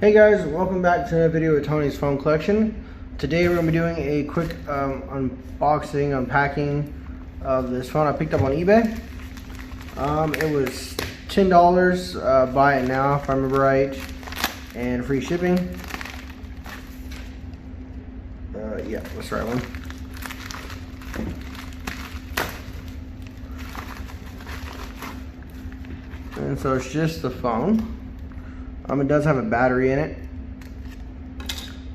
Hey guys, welcome back to another video with Tony's phone collection. Today we're going to be doing a quick unboxing, unpacking of this phone I picked up on eBay. It was $10, buy it now if I remember right, and free shipping. Yeah, that's the right one. And so it's just the phone. It does have a battery in it.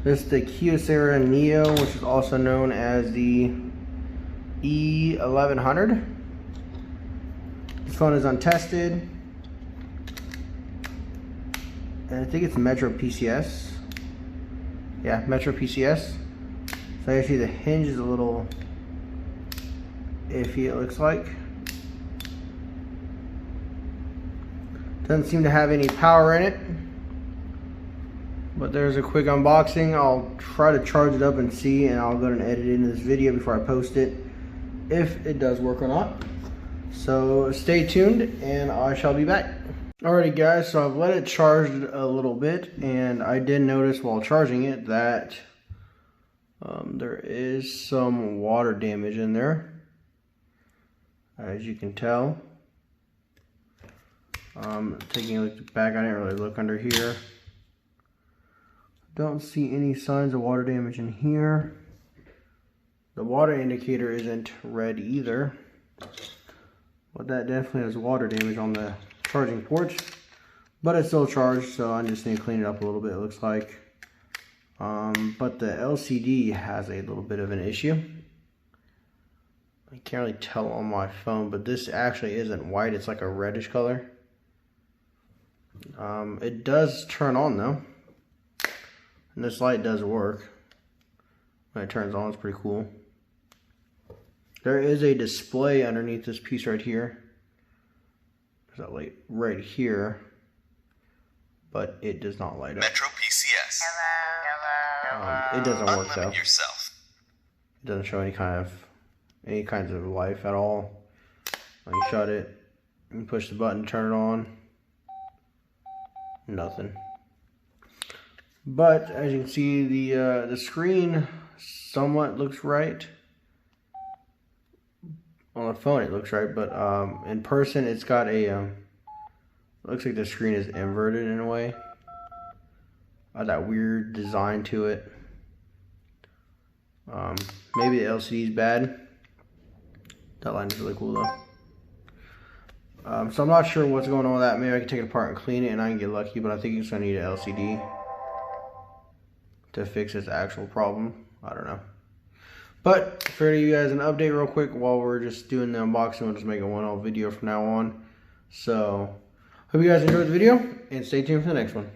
This is the Kyocera Neo, which is also known as the E1100. This phone is untested, and I think it's Metro PCS. Yeah, Metro PCS. So actually the hinge is a little iffy, it looks like. Doesn't seem to have any power in it. But there's a quick unboxing. I'll try to charge it up and see, and I'll go and edit it into this video before I post it, if it does work or not. So stay tuned and I shall be back. Alrighty guys, so I've let it charge a little bit, and I did notice while charging it that there is some water damage in there, as you can tell. Taking a look back, I didn't really look under here. Don't see any signs of water damage in here. The water indicator isn't red either, but that definitely has water damage on the charging ports. But it's still charged, so I just need to clean it up a little bit, it looks like. But the LCD has a little bit of an issue. I can't really tell on my phone, but this actually isn't white, it's like a reddish color. It does turn on though. And this light does work. When it turns on, it's pretty cool. There is a display underneath this piece right here. There's that light right here. But it does not light up. Metro PCS. It doesn't work though. Unlimit yourself. It doesn't show any kinds of life at all. When you shut it, and push the button to turn it on. Nothing. But as you can see, the screen somewhat looks right. On the phone it looks right, but in person it's got a looks like the screen is inverted in a way. That weird design to it. Maybe the LCD is bad. That line is really cool though. So I'm not sure what's going on with that. Maybe I can take it apart and clean it and I can get lucky, but I think it's gonna need an LCD to fix its actual problem. I don't know. But for you guys an update real quick while we're just doing the unboxing. We'll just make a one-off video from now on. So hope you guys enjoyed the video and stay tuned for the next one.